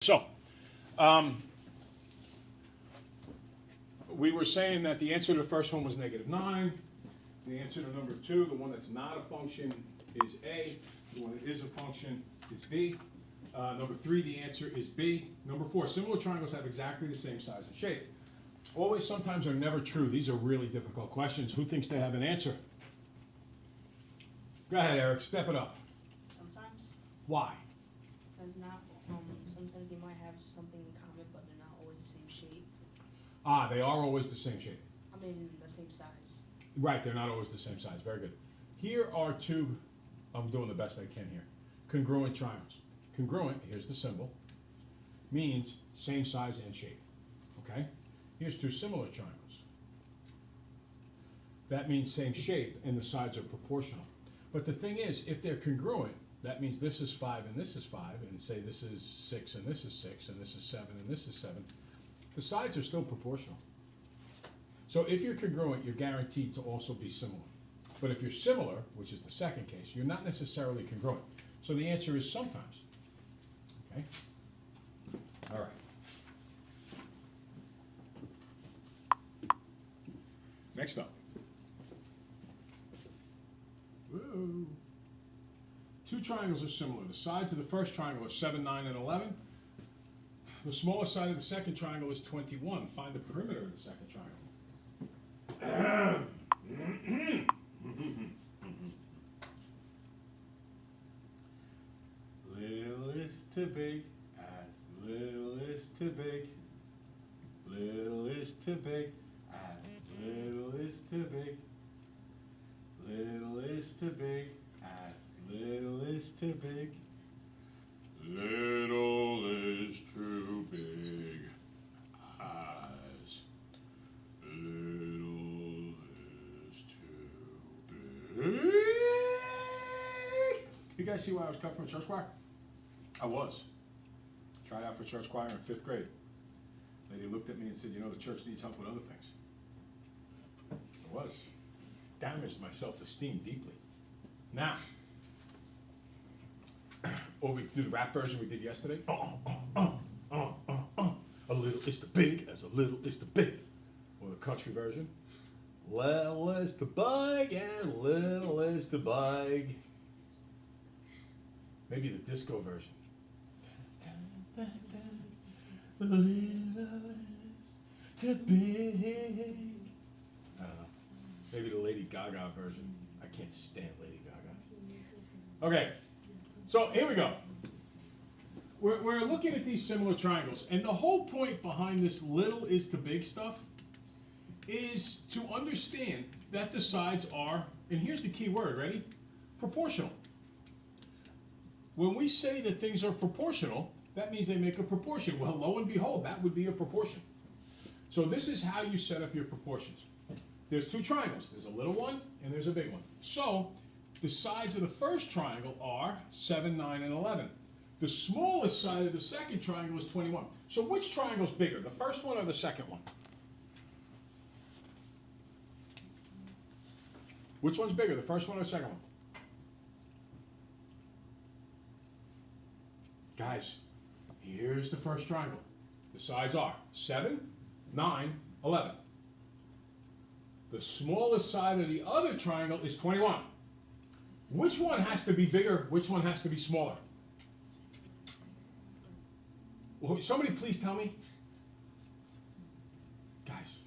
So, we were saying that the answer to the first one was -9. The answer to number 2, the one that's not a function, is A. The one that is a function is B. Number 3, the answer is B. Number 4, similar triangles have exactly the same size and shape. Always, sometimes, are never true. These are really difficult questions. Who thinks they have an answer? Go ahead, Eric. Step it up. Sometimes. Why? Because not. Sometimes they might have something in common, but they're not always the same shape. They are always the same shape. I mean, the same size. Right, they're not always the same size. Very good. Here are two, I'm doing the best I can here, congruent triangles. Congruent, here's the symbol, means same size and shape. Okay? Here's two similar triangles. That means same shape and the sides are proportional. But the thing is, if they're congruent, that means this is 5 and this is 5, and say this is 6 and this is 6, and this is 7 and this is 7. The sides are still proportional. So if you're congruent, you're guaranteed to also be similar. But if you're similar, which is the second case, you're not necessarily congruent. So the answer is sometimes. Okay? All right. Next up. Whoa. Two triangles are similar. The sides of the first triangle are 7, 9, and 11. The smallest side of the second triangle is 21. Find the perimeter of the second triangle. Little is too big, as little is too big. Little is too big, as little is too big. Little is too big, as little is too big. Little is too big, as little is too big. You guys see why I was cut from a church choir? I was. Tried out for church choir in 5th grade. Lady looked at me and said, you know, the church needs help with other things. I was. Damaged my self-esteem deeply. Now, or we do the rap version we did yesterday. A little is the big as a little is the big. Or the country version. Little is the big and little is the big. Maybe the disco version. Little is too big. I don't know. Maybe the Lady Gaga version. I can't stand Lady Gaga. Okay, so here we go. We're looking at these similar triangles, and the whole point behind this little is to big stuff is to understand that the sides are, and here's the key word, ready? Proportional. When we say that things are proportional, that means they make a proportion. Well, lo and behold, that would be a proportion. So this is how you set up your proportions. There's two triangles. There's a little one and there's a big one. So the sides of the first triangle are 7, 9, and 11. The smallest side of the second triangle is 21. So which triangle is bigger, the first one or the second one? Which one's bigger, the first one or the second one? Guys, here's the first triangle. The sides are 7, 9, 11. The smallest side of the other triangle is 21. Which one has to be bigger? Which one has to be smaller? Well, somebody please tell me. Guys,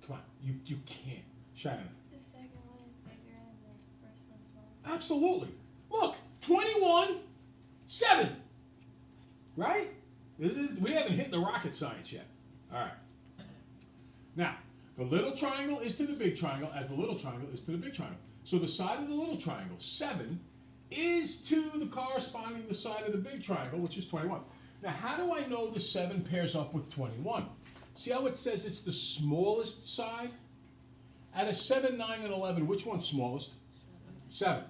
come on. You can't. Shannon. The second one is bigger and the first one's smaller. Absolutely. Look, 21, 7. Right? We haven't hit the rocket science yet. All right. Now, the little triangle is to the big triangle as the little triangle is to the big triangle. So the side of the little triangle, 7, is to the corresponding the side of the big triangle, which is 21. Now, how do I know the 7 pairs up with 21? See how it says it's the smallest side? Out of 7, 9, and 11, which one's smallest? 7.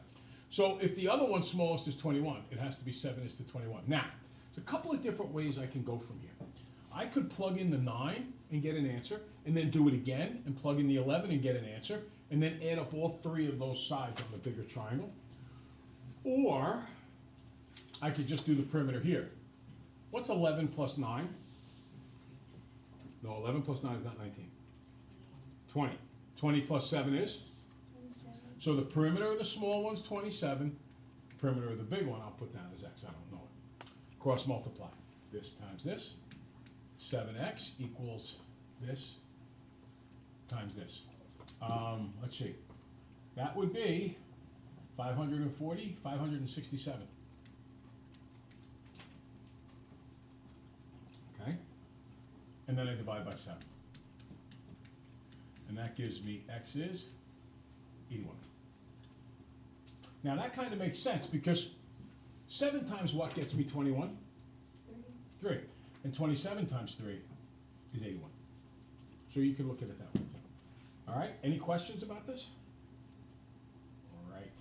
So if the other one's smallest is 21, it has to be 7 is to 21. Now, there's a couple of different ways I can go from here. I could plug in the 9 and get an answer, and then do it again and plug in the 11 and get an answer, and then add up all 3 of those sides on the bigger triangle. Or I could just do the perimeter here. What's 11 plus 9? No, 11 plus 9 is not 19. 20. 20 plus 7 is? 27. So the perimeter of the small one's 27. Perimeter of the big one, I'll put down as x. I don't know it. Cross multiply. This times this. 7x equals this times this. Let's see. That would be 540, 567. Okay? And then I divide by 7. And that gives me x is 81. Now that kind of makes sense because 7 times what gets me 21? 3. And 27 times 3 is 81. So you can look at it that way too. All right, any questions about this? All right,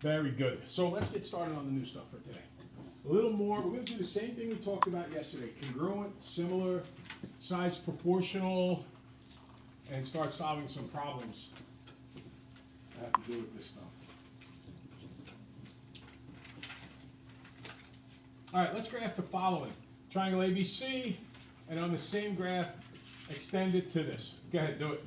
very good. So let's get started on the new stuff for today. A little more, we're going to do the same thing we talked about yesterday. Congruent, similar, sides proportional, and start solving some problems that have to do with this stuff. All right, let's graph the following. Triangle ABC, and on the same graph, extend it to this. Go ahead, do it.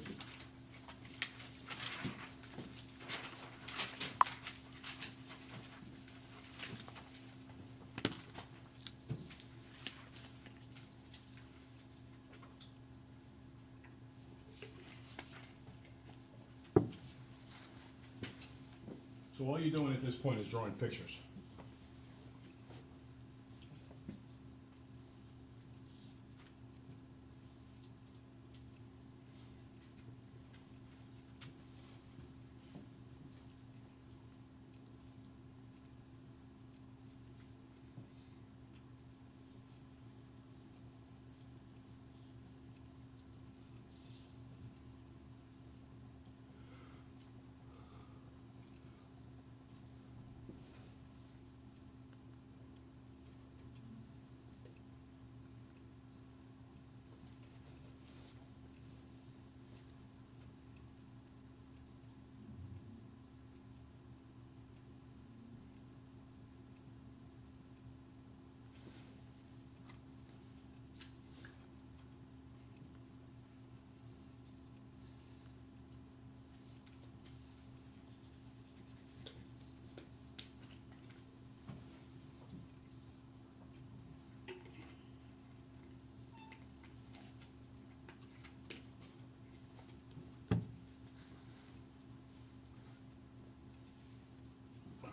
So all you're doing at this point is drawing pictures.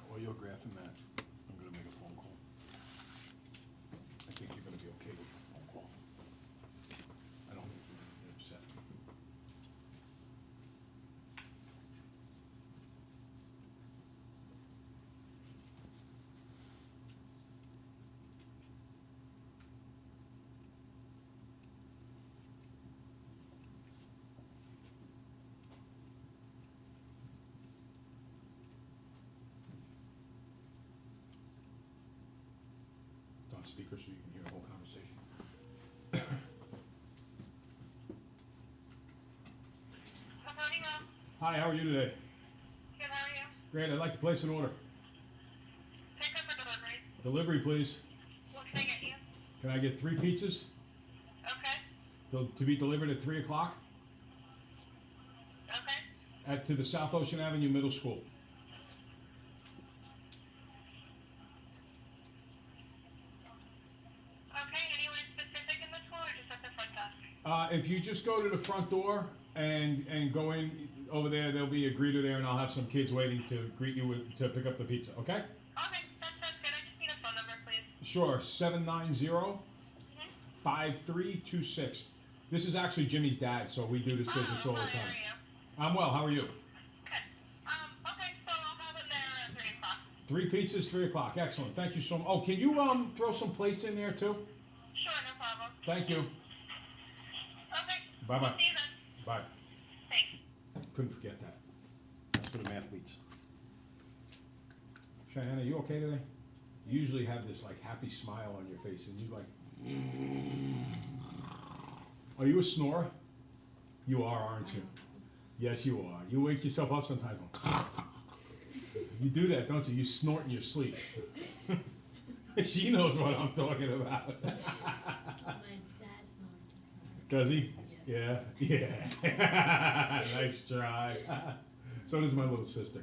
While you're graphing that, I'm going to make a phone call. I think you're going to be okay with the phone call. I don't think you're going to be upset. On speaker so you can hear the whole conversation. Hi, how are you today? Good, how are you? Great, I'd like to place an order. Pick up or delivery? Delivery, please. What can I get you? Can I get 3 pizzas Okay, to be delivered at 3 o'clock okay. to the South Ocean Avenue Middle School? Okay, anywhere specific in the school or just at the front desk? If you just go to the front door and go in over there, there'll be a greeter there, and I'll have some kids waiting to greet you to pick up the pizza. Okay? Okay, that sounds good. I just need a phone number, please. Sure. 790-5326. This is actually Jimmy's dad, so we do this business all the Hi, time. how are you? I'm well. How are you? Good. Okay, so I'll have it there at 3 o'clock. 3 pizzas, 3 o'clock. Excellent. Thank you so much. Oh, can you throw some plates in there too? Sure, no problem. Thank you. Okay. Bye-bye. See you then. Bye. Thanks. Couldn't forget that. That's for the mathletes. Cheyenne, are you okay today? You usually have this like happy smile on your face, and you like. Are you a snorer? You are, aren't you? Yes, you are. You wake yourself up sometimes. You do that, don't you? You snort in your sleep. She knows what I'm talking about. My dad's not. Does he? Yeah. Yeah. Nice try. So does my little sister.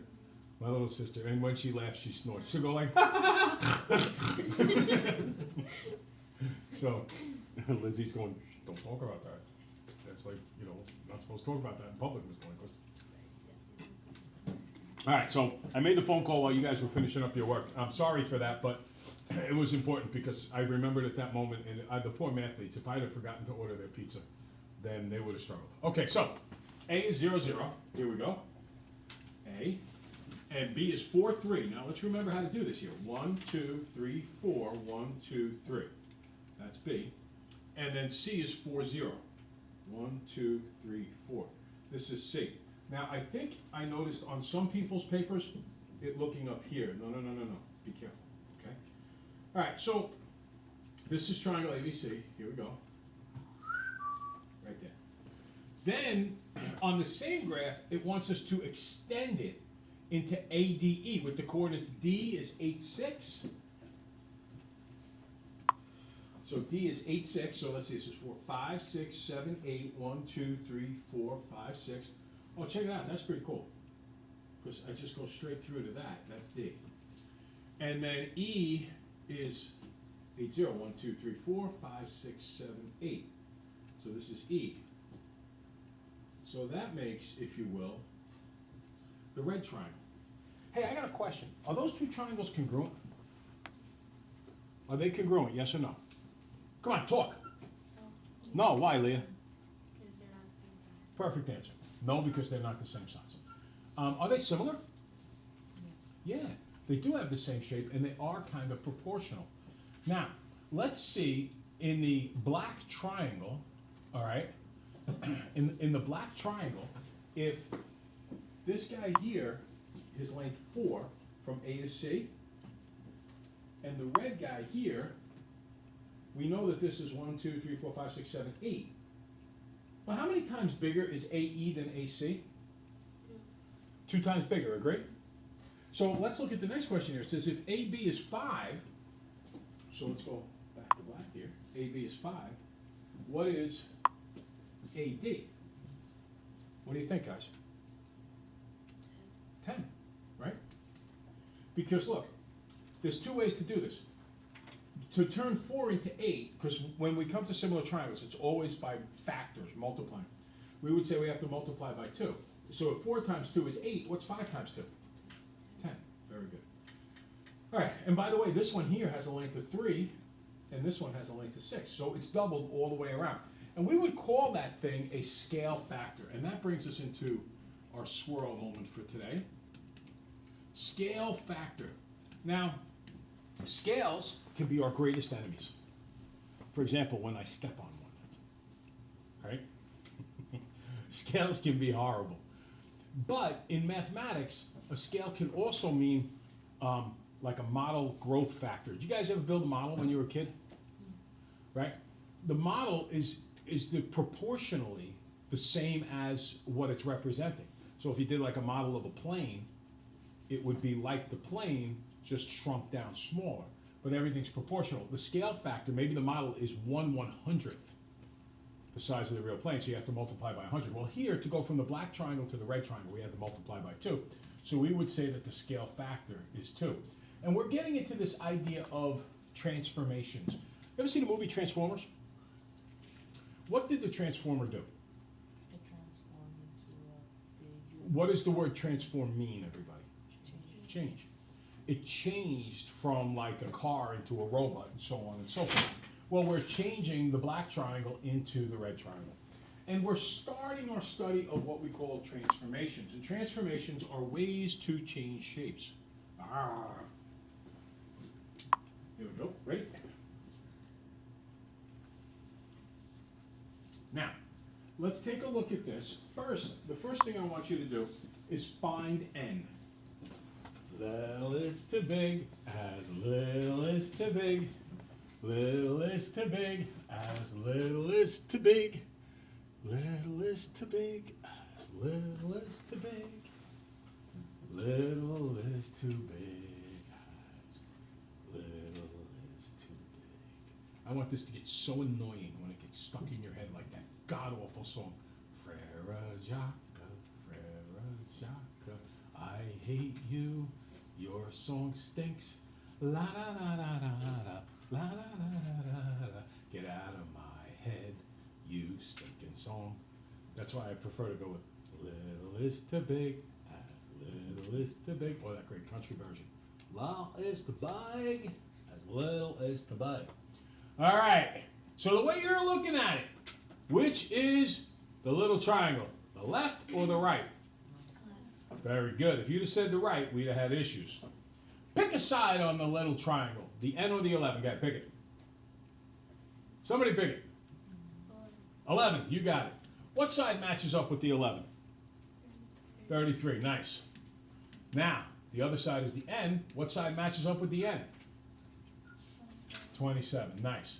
My little sister. And when she laughs, she snorts. She'll go like, So Lizzie's going, don't talk about that. That's like, not supposed to talk about that in public, Mr. Lindquist. All right, so I made the phone call while you guys were finishing up your work. I'm sorry for that, but it was important because I remembered at that moment, and the poor mathletes, if I had forgotten to order their pizza, then they would have struggled. Okay, so A is 0, 0. Here we go. A. And B is 4, 3. Now let's remember how to do this here. 1, 2, 3, 4. 1, 2, 3. That's B. And then C is 4, 0. 1, 2, 3, 4. This is C. Now I think I noticed on some people's papers, it looking up here. No. Be careful. Okay. All right. So this is triangle ABC. Here we go. Right there. Then on the same graph, it wants us to extend it into ADE with the coordinates D is 8, 6. So D is 8, 6. So let's see, this is 4, 5, 6, 7, 8, 1, 2, 3, 4, 5, 6. Oh, check it out. That's pretty cool. Because I just go straight through to that. That's D. And then E is 8, 0. 1, 2, 3, 4, 5, 6, 7, 8. So this is E. So that makes, if you will, the red triangle. Hey, I got a question. Are those two triangles congruent? Are they congruent, yes or no? Come on, talk. No, why, Leah? Because they're not the same size. Perfect answer. No, because they're not the same size. Are they similar? Yeah, they do have the same shape, and they are kind of proportional. Now, let's see in the black triangle, all right, in the black triangle, if this guy here, his length 4 from A to C, and the red guy here, we know that this is 1, 2, 3, 4, 5, 6, 7, 8. Well, how many times bigger is AE than AC? 2 times bigger, agree? So let's look at the next question here. It says if AB is 5, so let's go back to black here. AB is 5. What is AD? What do you think, guys? 10, right? Because look, there's 2 ways to do this. To turn 4 into 8, because when we come to similar triangles, it's always by factors, multiplying. We would say we have to multiply by 2. So if 4 times 2 is 8, what's 5 times 2? 10. Very good. All right, and by the way, this one here has a length of 3, and this one has a length of 6. So it's doubled all the way around. And we would call that thing a scale factor. And that brings us into our swirl moment for today. Scale factor. Now, scales can be our greatest enemies. For example, when I step on one, right? Scales can be horrible. But in mathematics, a scale can also mean like a model growth factor. Did you guys ever build a model when you were a kid? Right? The model is proportionally the same as what it's representing. So if you did like a model of a plane, it would be like the plane, just shrunk down smaller. But everything's proportional. The scale factor, maybe the model is 1/100th the size of the real plane, so you have to multiply by 100. Well, here, to go from the black triangle to the red triangle, we had to multiply by 2. So we would say that the scale factor is 2. And we're getting into this idea of transformations. You ever seen the movie Transformers? What did the Transformer do? It transformed into a big What does the word transform mean, everybody? Change. It changed from like a car into a robot and so on and so forth. Well, we're changing the black triangle into the red triangle. And we're starting our study of what we call transformations. And transformations are ways to change shapes. Here we go. Ready? Now, let's take a look at this. First, the first thing I want you to do is find n. Little is too big, as little is too big. Little is too big, as little is too big. Little is too big, as little is too big. Little is too big, as little I want this to get so annoying when it gets stuck in your head like that god-awful song. Frere Jacques, Frere Jacques, I hate you, your song stinks. La da da da da da, la da da da da da. Get out of my head, you stinking song. That's why I prefer to go with little is too big, as little is too big. Or that great country version. Little is too big, as little is too big. All right, so the way you're looking at it, which is the little triangle, the left or the right? Very good. If you'd have said the right, we'd have had issues. Pick a side on the little triangle, the N or the 11. Go ahead, pick it. Somebody pick it. 11, you got it. What side matches up with the 11? 33, nice. Now, the other side is the N. What side matches up with the N? 27, nice.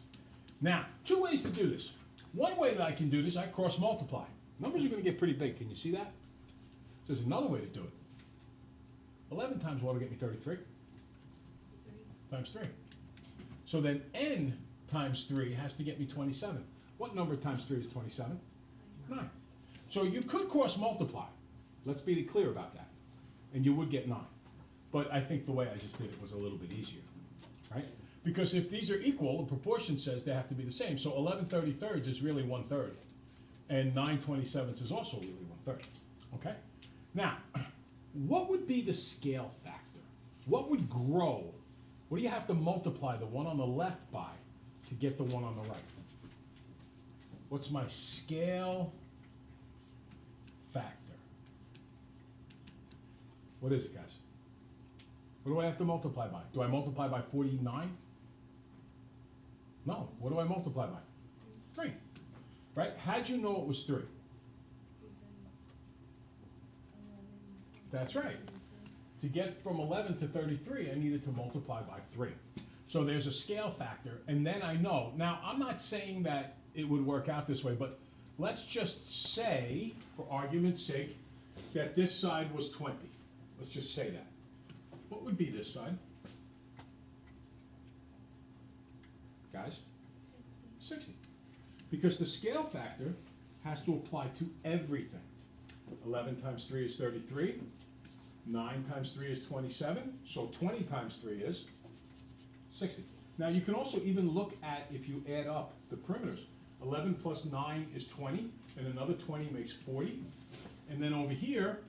Now, two ways to do this. One way that I can do this, I cross multiply. Numbers are going to get pretty big. Can you see that? So there's another way to do it. 11 times what will get me 33? Times 3. So then N times 3 has to get me 27. What number times 3 is 27? 9. So you could cross multiply. Let's be clear about that. And you would get 9. But I think the way I just did it was a little bit easier, right? Because if these are equal, the proportion says they have to be the same. So 11 33rds is really 1/3. And 9 27ths is also really 1/3. Okay? Now, what would be the scale factor? What would grow? What do you have to multiply the one on the left by to get the one on the right? What's my scale factor? What is it, guys? What do I have to multiply by? Do I multiply by 49? No. What do I multiply by? 3. Right? How'd you know it was 3? That's right. To get from 11 to 33, I needed to multiply by 3. So there's a scale factor, and then I know. Now, I'm not saying that it would work out this way, but let's just say, for argument's sake, that this side was 20. Let's just say that. What would be this side? Guys? 60. Because the scale factor has to apply to everything. 11 times 3 is 33. 9 times 3 is 27. So 20 times 3 is 60. Now you can also even look at, if you add up the perimeters, 11 plus 9 is 20, and another 20 makes 40. And then over here,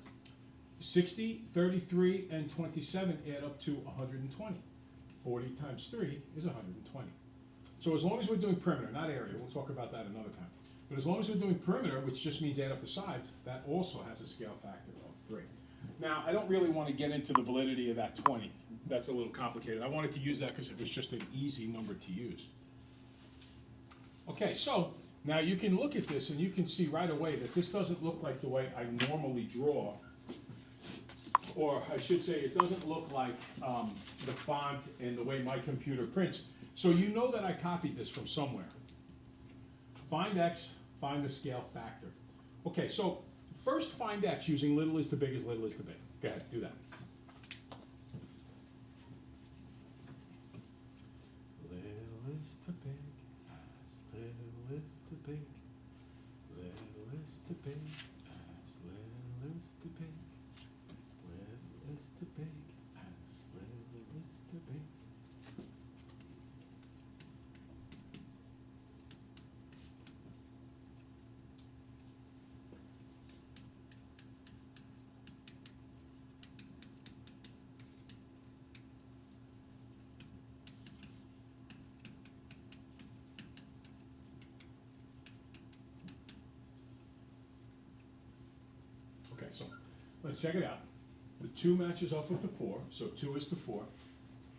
60, 33, and 27 add up to 120. 40 times 3 is 120. So as long as we're doing perimeter, not area, we'll talk about that another time. But as long as we're doing perimeter, which just means add up the sides, that also has a scale factor of 3. Now, I don't really want to get into the validity of that 20. That's a little complicated. I wanted to use that because it was just an easy number to use. Okay, so now you can look at this and you can see right away that this doesn't look like the way I normally draw. Or I should say, it doesn't look like the font and the way my computer prints. So you know that I copied this from somewhere. Find x, find the scale factor. Okay, so first find x using little is to big is little is to big. Go ahead, do that. Little is to big as little is to big. Little is to big as little is to big. Little is to big as little is to big. Okay, so let's check it out. The 2 matches up with the 4, so 2 is to 4,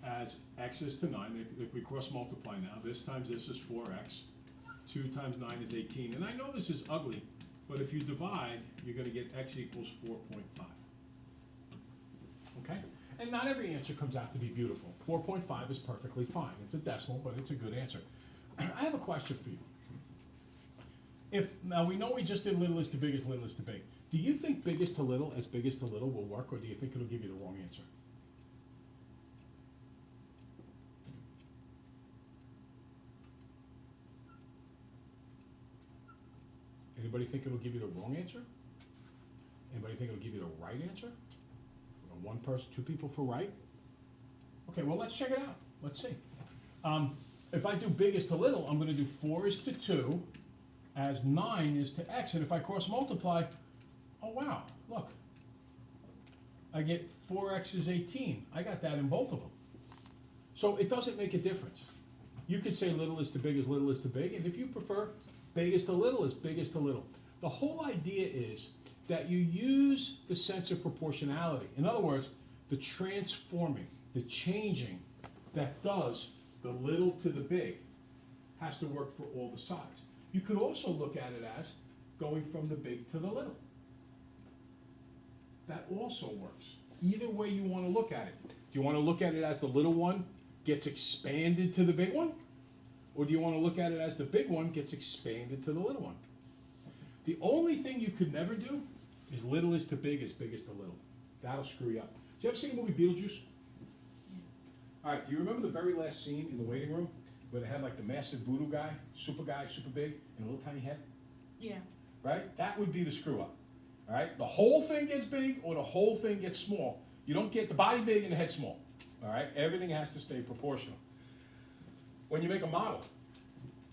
as x is to 9. We cross multiply now. This times this is 4x. 2 times 9 is 18. And I know this is ugly, but if you divide, you're going to get x equals 4.5. Okay? And not every answer comes out to be beautiful. 4.5 is perfectly fine. It's a decimal, but it's a good answer. I have a question for you. Now we know we just did little is to big is little is to big. Do you think biggest to little as biggest to little will work, or do you think it'll give you the wrong answer? Anybody think it'll give you the wrong answer? Anybody think it'll give you the right answer? One person, two people for right? Okay, well, let's check it out. Let's see. If I do big is to little, I'm gonna do 4 is to 2 as 9 is to x. And if I cross multiply, oh wow, look. I get 4x is 18. I got that in both of them. So it doesn't make a difference. You could say little is to big is little is to big, and if you prefer, big is to little is big is to little. The whole idea is that you use the sense of proportionality. In other words, the transforming, the changing that does the little to the big has to work for all the sides. You could also look at it as going from the big to the little. That also works. Either way you want to look at it. Do you want to look at it as the little one gets expanded to the big one? Or do you want to look at it as the big one gets expanded to the little one? The only thing you could never do is little is to big is to little. That'll screw you up. Did you ever see the movie Beetlejuice? All right, do you remember the very last scene in the waiting room where they had like the massive voodoo guy, super big, and a little tiny head? Yeah. Right? That would be the screw up. All right? The whole thing gets big or the whole thing gets small. You don't get the body big and the head small. All right? Everything has to stay proportional. When you make a model,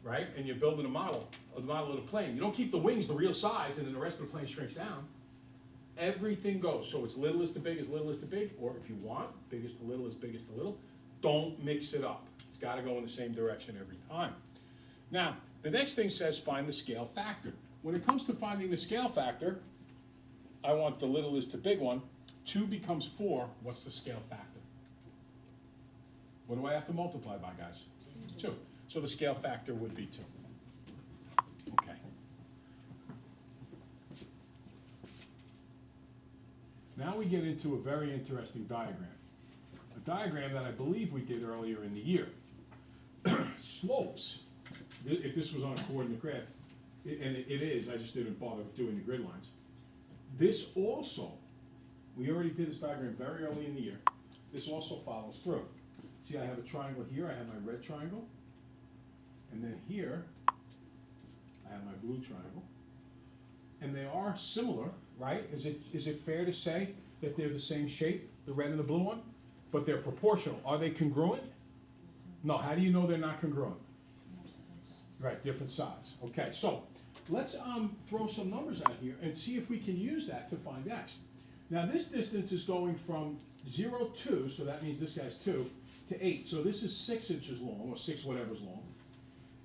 right, and you're building a model of the plane, you don't keep the wings the real size and then the rest of the plane shrinks down. Everything goes. So it's little is to big, or if you want, biggest to little is biggest to little. Don't mix it up. It's got to go in the same direction every time. Now, the next thing says find the scale factor. When it comes to finding the scale factor, I want the little is to big one. 2 becomes 4. What's the scale factor? What do I have to multiply by, guys? 2. So the scale factor would be 2. Okay. Now we get into a very interesting diagram. A diagram that I believe we did earlier in the year. Slopes, if this was on a coordinate graph, and it is, I just didn't bother doing the grid lines. This also, we already did this diagram very early in the year. This also follows through. See, I have a triangle here, I have my red triangle. And then here, I have my blue triangle. And they are similar, right? Is it fair to say that they're the same shape, the red and the blue one? But they're proportional. Are they congruent? No, how do you know they're not congruent? Right, different size. Okay, so let's throw some numbers out here and see if we can use that to find x. Now this distance is going from 0, 2, so that means this guy's 2, to 8. So this is 6 inches long, or 6 whatever's long.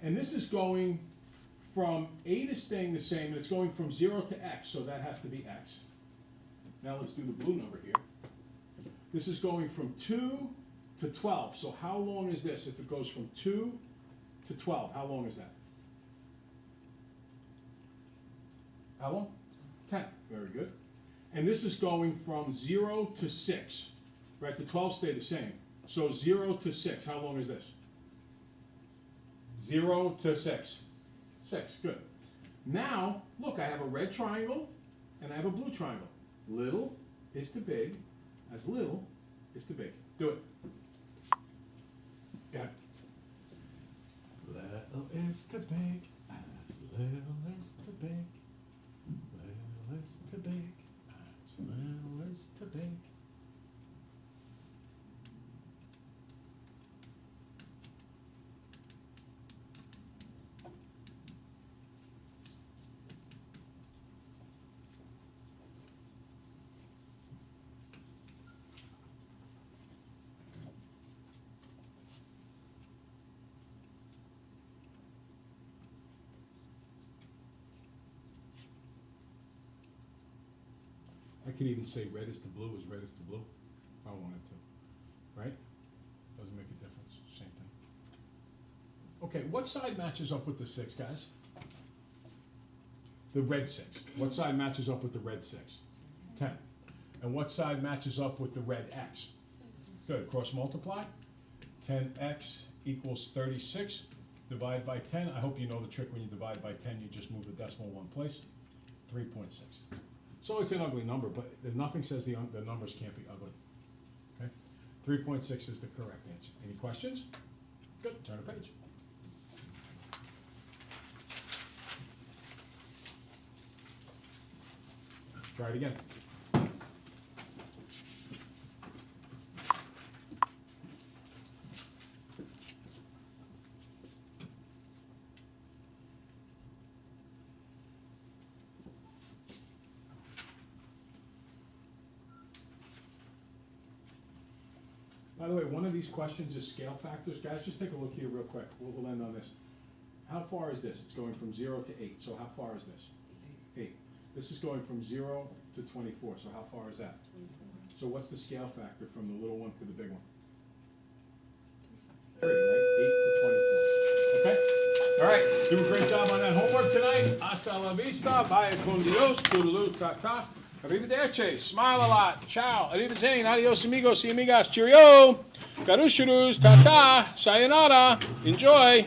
And this is going from 8 is staying the same, and it's going from 0 to x, so that has to be x. Now let's do the blue number here. This is going from 2 to 12. So how long is this? If it goes from 2 to 12, how long is that? How long? 10. Very good. And this is going from 0 to 6. Right, the 12 stay the same. So 0 to 6, how long is this? 0 to 6. 6, good. Now, look, I have a red triangle and I have a blue triangle. Little is to big, as little is to big. Do it. Got it. Little is to big, as little is to big. Little is to big, as little is to big. I could even say red is to blue is red is to blue, if I wanted to, right? Doesn't make a difference, same thing. Okay, what side matches up with the 6, guys? The red 6. What side matches up with the red 6? 10. And what side matches up with the red x? Good, cross multiply. 10x equals 36. Divide by 10. I hope you know the trick when you divide by 10, you just move the decimal one place. 3.6. So it's an ugly number, but nothing says the numbers can't be ugly. Okay? 3.6 is the correct answer. Any questions? Good, turn the page. Try it again. By the way, one of these questions is scale factors. Guys, just take a look here real quick. We'll end on this. How far is this? It's going from 0 to 8. So how far is this? 8. This is going from 0 to 24. So how far is that? 24. So what's the scale factor from the little one to the big one? 3, right? 8 to 24. Okay? All right. Do a great job on that homework tonight. Hasta la vista. Vaya con Dios. Toodaloo. Ta-ta. Arrivederci. Smile a lot. Ciao. Arrivederci. Adios, amigos y amigas. Cheerio. Garushurus. Ta-ta. Sayonara. Enjoy.